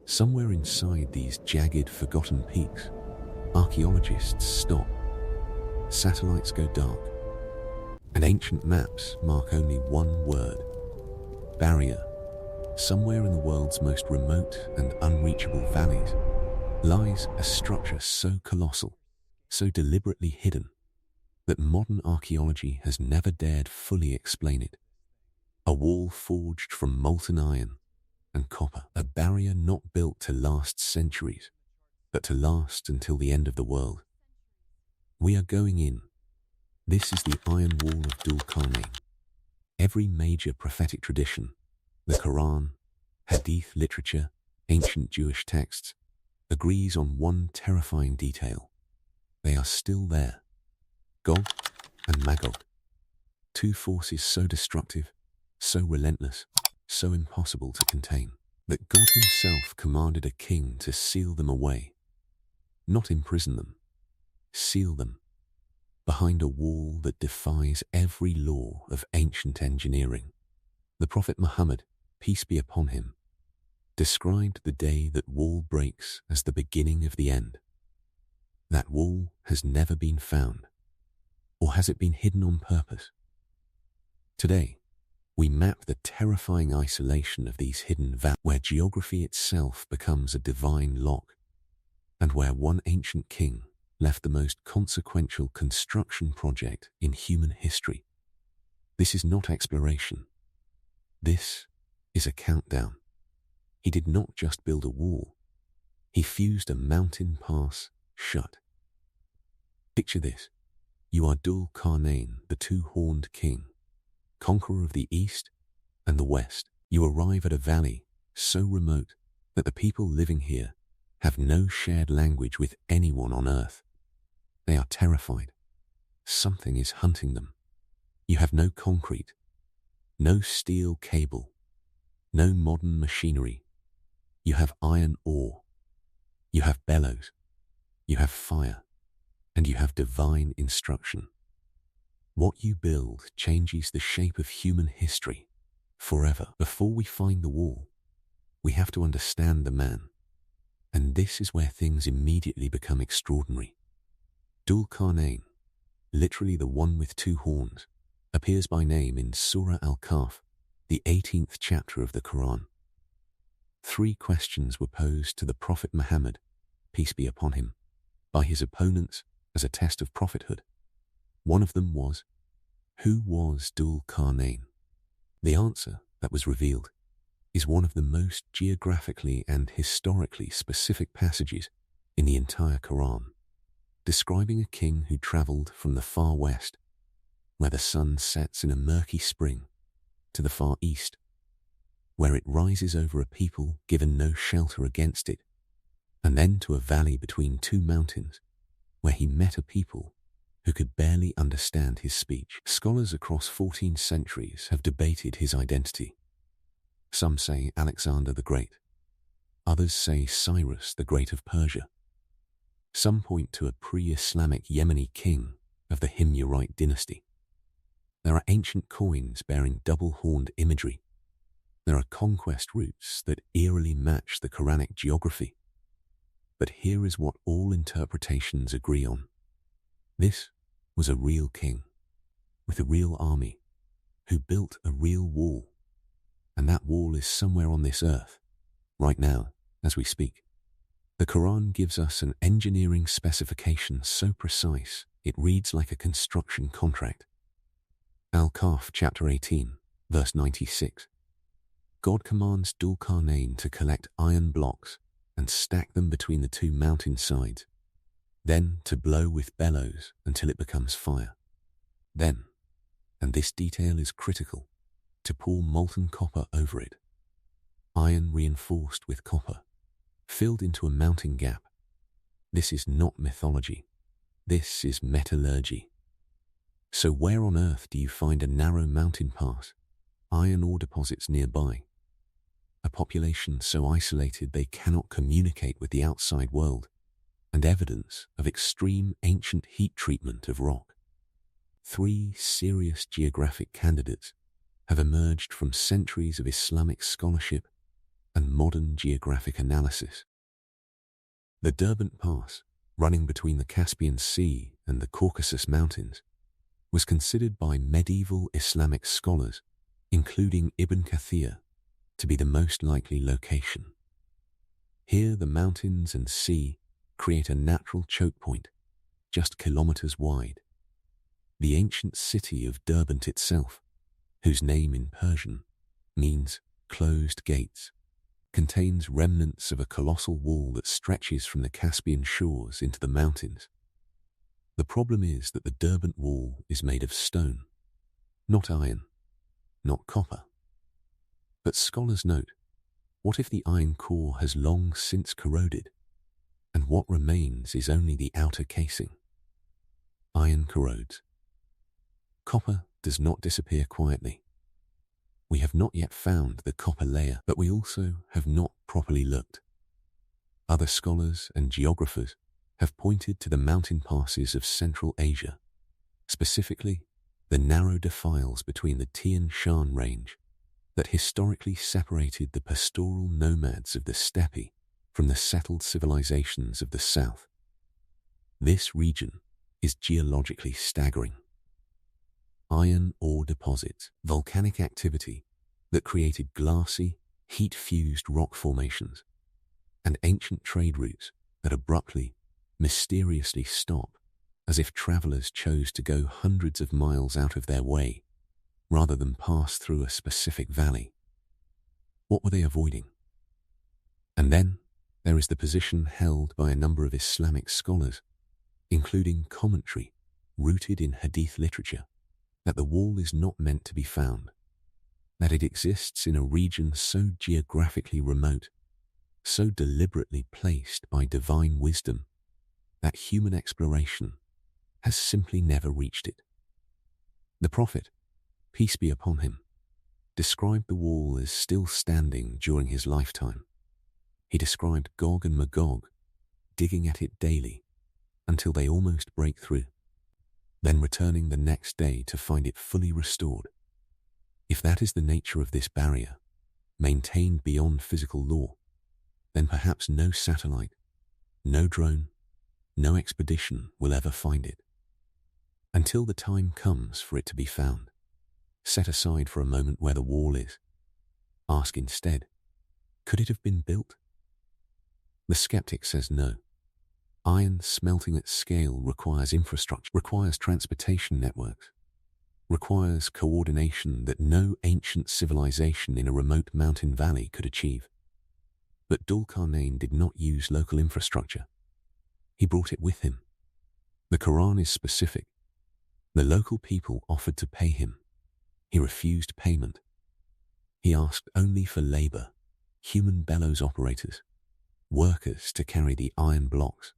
Somewhere inside these jagged, forgotten peaks, archaeologists stop. Satellites go dark, and ancient maps mark only one word: barrier. Somewhere in the world's most remote and unreachable valleys lies a structure so colossal, so deliberately hidden, that modern archaeology has never dared fully explain it. A wall forged from molten iron and copper, a barrier not built to last centuries, but to last until the end of the world. We are going in. This is the Iron Wall of Dhul-Qarnayn. Every major prophetic tradition, the Qur'an, Hadith literature, ancient Jewish texts, agrees on one terrifying detail. They are still there. Gog and Magog. Two forces so destructive, so relentless, so impossible to contain, that God himself commanded a king to seal them away. Not imprison them, seal them, behind a wall that defies every law of ancient engineering. The Prophet Muhammad, peace be upon him, described the day that wall breaks as the beginning of the end. That wall has never been found, or has it been hidden on purpose? Today, we map the terrifying isolation of these hidden valleys, where geography itself becomes a divine lock, and where one ancient king left the most consequential construction project in human history. This is not exploration. This is a countdown. He did not just build a wall. He fused a mountain pass shut. Picture this. You are Dhul-Qarnayn, the two-horned king, conqueror of the east and the west. You arrive at a valley so remote that the people living here have no shared language with anyone on earth. They are terrified. Something is hunting them. You have no concrete, no steel cable, no modern machinery. You have iron ore. You have bellows. You have fire. And you have divine instruction. What you build changes the shape of human history forever. Before we find the wall, we have to understand the man. And this is where things immediately become extraordinary. Dhul-Qarnayn, literally the one with two horns, appears by name in Surah Al-Kahf, the 18th chapter of the Qur'an. 3 questions were posed to the Prophet Muhammad, peace be upon him, by his opponents as a test of prophethood. One of them was, who was Dhul-Qarnayn? The answer that was revealed is one of the most geographically and historically specific passages in the entire Qur'an, describing a king who travelled from the far west, where the sun sets in a murky spring, to the far east, where it rises over a people given no shelter against it, and then to a valley between two mountains, where he met a people who could barely understand his speech. Scholars across 14 centuries have debated his identity. Some say Alexander the Great. Others say Cyrus the Great of Persia. Some point to a pre-Islamic Yemeni king of the Himyarite dynasty. There are ancient coins bearing double-horned imagery. There are conquest routes that eerily match the Quranic geography. But here is what all interpretations agree on. This was a real king, with a real army, who built a real wall. And that wall is somewhere on this earth, right now, as we speak. The Quran gives us an engineering specification so precise, it reads like a construction contract. Al-Kahf chapter 18, verse 96. God commands Dhul-Qarnayn to collect iron blocks and stack them between the two mountain sides, then to blow with bellows until it becomes fire. Then, and this detail is critical, to pour molten copper over it. Iron reinforced with copper, filled into a mountain gap. This is not mythology. This is metallurgy. So where on earth do you find a narrow mountain pass, iron ore deposits nearby, a population so isolated they cannot communicate with the outside world, and evidence of extreme ancient heat treatment of rock? 3 serious geographic candidates have emerged from centuries of Islamic scholarship and modern geographic analysis. The Derbent Pass, running between the Caspian Sea and the Caucasus Mountains, was considered by medieval Islamic scholars, including Ibn Kathir, to be the most likely location. Here the mountains and sea create a natural choke point, just kilometers wide. The ancient city of Derbent itself, whose name in Persian means closed gates, contains remnants of a colossal wall that stretches from the Caspian shores into the mountains. The problem is that the Derbent wall is made of stone, not iron, not copper. But scholars note, what if the iron core has long since corroded, and what remains is only the outer casing? Iron corrodes. Copper does not disappear quietly. We have not yet found the copper layer, but we also have not properly looked. Other scholars and geographers have pointed to the mountain passes of Central Asia, specifically the narrow defiles between the Tian Shan range that historically separated the pastoral nomads of the steppe from the settled civilizations of the south. This region is geologically staggering. Iron ore deposits, volcanic activity that created glassy, heat-fused rock formations, and ancient trade routes that abruptly, mysteriously stop as if travelers chose to go hundreds of miles out of their way rather than pass through a specific valley. What were they avoiding? And then there is the position held by a number of Islamic scholars, including commentary rooted in Hadith literature, that the wall is not meant to be found, that it exists in a region so geographically remote, so deliberately placed by divine wisdom, that human exploration has simply never reached it. The Prophet, peace be upon him, described the wall as still standing during his lifetime. He described Gog and Magog digging at it daily until they almost break through, then returning the next day to find it fully restored. If that is the nature of this barrier, maintained beyond physical law, then perhaps no satellite, no drone, no expedition will ever find it. Until the time comes for it to be found, set aside for a moment where the wall is. Ask instead, could it have been built? The skeptic says no. Iron smelting at scale requires infrastructure, requires transportation networks, requires coordination that no ancient civilization in a remote mountain valley could achieve. But Dhul-Qarnayn did not use local infrastructure. He brought it with him. The Qur'an is specific. The local people offered to pay him. He refused payment. He asked only for labor, human bellows operators, workers to carry the iron blocks,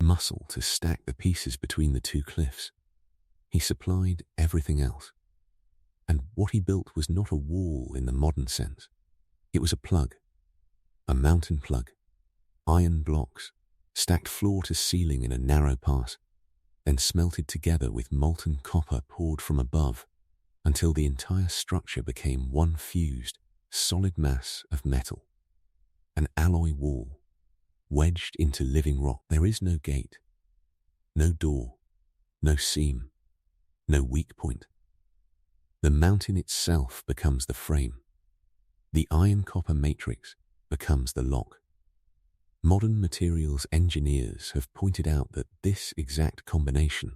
muscle to stack the pieces between the two cliffs. He supplied everything else. And what he built was not a wall in the modern sense. It was a plug, a mountain plug, iron blocks, stacked floor to ceiling in a narrow pass, then smelted together with molten copper poured from above until the entire structure became one fused, solid mass of metal. An alloy wall, wedged into living rock. There is no gate, no door, no seam, no weak point. The mountain itself becomes the frame. The iron-copper matrix becomes the lock. Modern materials engineers have pointed out that this exact combination,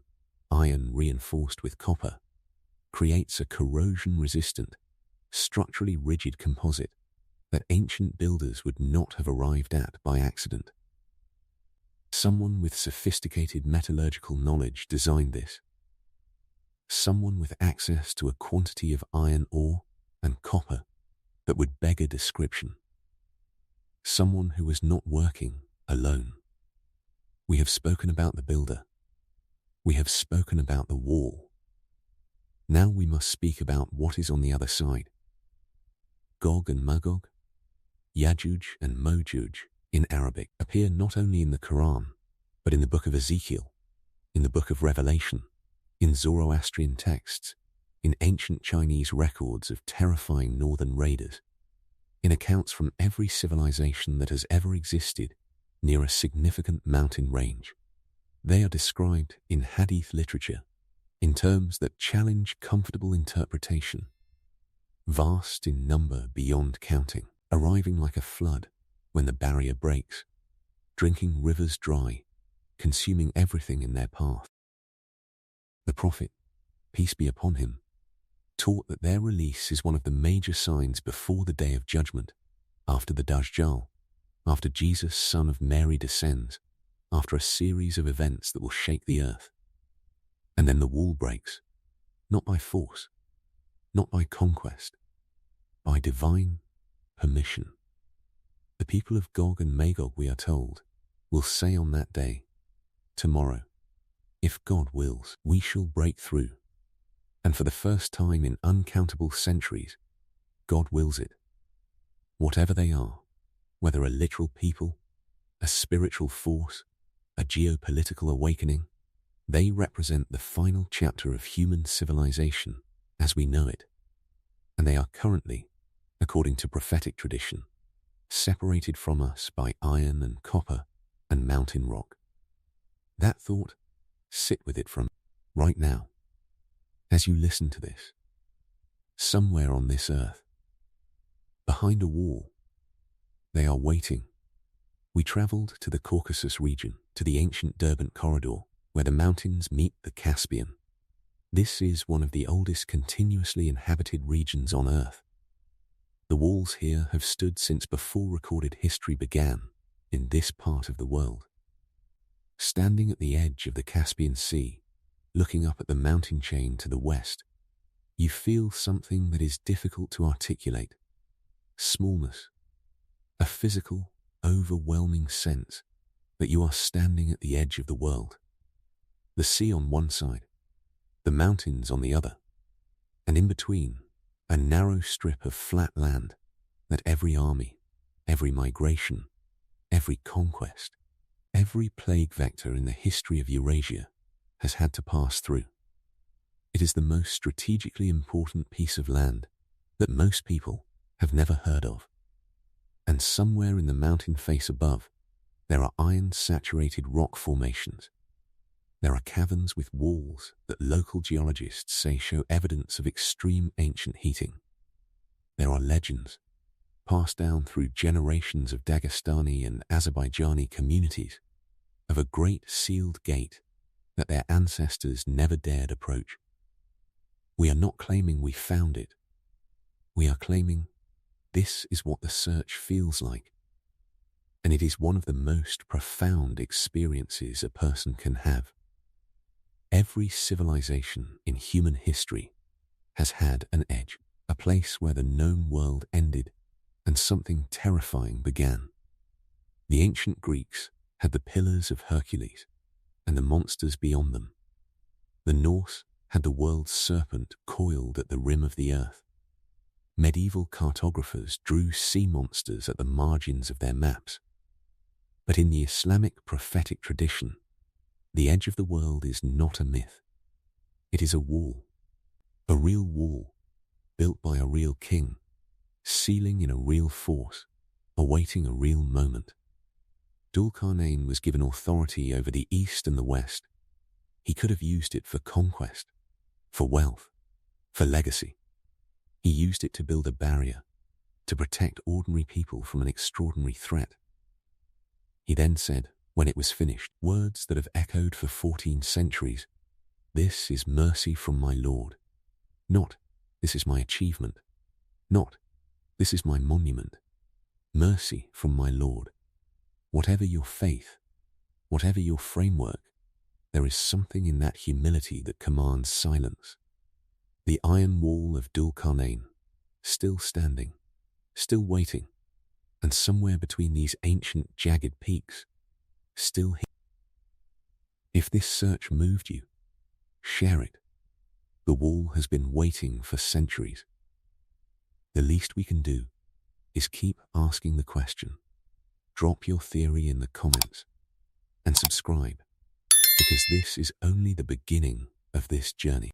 iron reinforced with copper, creates a corrosion-resistant, structurally rigid composite that ancient builders would not have arrived at by accident. Someone with sophisticated metallurgical knowledge designed this. Someone with access to a quantity of iron ore and copper that would beg a description. Someone who was not working alone. We have spoken about the builder. We have spoken about the wall. Now we must speak about what is on the other side. Gog and Magog, Yajuj and Majuj in Arabic appear not only in the Qur'an, but in the book of Ezekiel, in the book of Revelation, in Zoroastrian texts, in ancient Chinese records of terrifying northern raiders. in accounts from every civilization that has ever existed near a significant mountain range. They are described in hadith literature in terms that challenge comfortable interpretation, vast in number beyond counting, arriving like a flood when the barrier breaks, drinking rivers dry, consuming everything in their path. The Prophet, peace be upon him, taught that their release is one of the major signs before the Day of Judgment, after the Dajjal, after Jesus, son of Mary, descends, after a series of events that will shake the earth. And then the wall breaks, not by force, not by conquest, by divine permission. The people of Gog and Magog, we are told, will say on that day, tomorrow, if God wills, we shall break through. And for the first time in uncountable centuries, God wills it. Whatever they are, whether a literal people, a spiritual force, a geopolitical awakening, they represent the final chapter of human civilization as we know it. And they are currently, according to prophetic tradition, separated from us by iron and copper and mountain rock. That thought, sit with it from right now. As you listen to this, somewhere on this earth, behind a wall, they are waiting. We traveled to the Caucasus region, to the ancient Derbent corridor, where the mountains meet the Caspian. This is one of the oldest continuously inhabited regions on Earth. The walls here have stood since before recorded history began in this part of the world. Standing at the edge of the Caspian Sea, looking up at the mountain chain to the west, you feel something that is difficult to articulate. Smallness, a physical, overwhelming sense that you are standing at the edge of the world. The sea on one side, the mountains on the other, and in between, a narrow strip of flat land that every army, every migration, every conquest, every plague vector in the history of Eurasia has had to pass through. It is the most strategically important piece of land that most people have never heard of. And somewhere in the mountain face above, there are iron-saturated rock formations. There are caverns with walls that local geologists say show evidence of extreme ancient heating. There are legends, passed down through generations of Dagestani and Azerbaijani communities, of a great sealed gate that their ancestors never dared approach. We are not claiming we found it. We are claiming this is what the search feels like. And it is one of the most profound experiences a person can have. Every civilization in human history has had an edge, a place where the known world ended and something terrifying began. The ancient Greeks had the pillars of Hercules and the monsters beyond them. The Norse had the world's serpent coiled at the rim of the earth. Medieval cartographers drew sea monsters at the margins of their maps. But in the Islamic prophetic tradition, the edge of the world is not a myth. It is a wall, a real wall, built by a real king, sealing in a real force, awaiting a real moment. Dhul-Qarnayn was given authority over the east and the west. He could have used it for conquest, for wealth, for legacy. He used it to build a barrier, to protect ordinary people from an extraordinary threat. He then said, when it was finished, words that have echoed for 14 centuries, "This is mercy from my Lord." Not, "This is my achievement." Not, "This is my monument." Mercy from my Lord. Whatever your faith, whatever your framework, there is something in that humility that commands silence. The Iron Wall of Dhul-Qarnayn, still standing, still waiting, and somewhere between these ancient jagged peaks, still here. If this search moved you, share it. The wall has been waiting for centuries. The least we can do is keep asking the question. Drop your theory in the comments and subscribe, because this is only the beginning of this journey.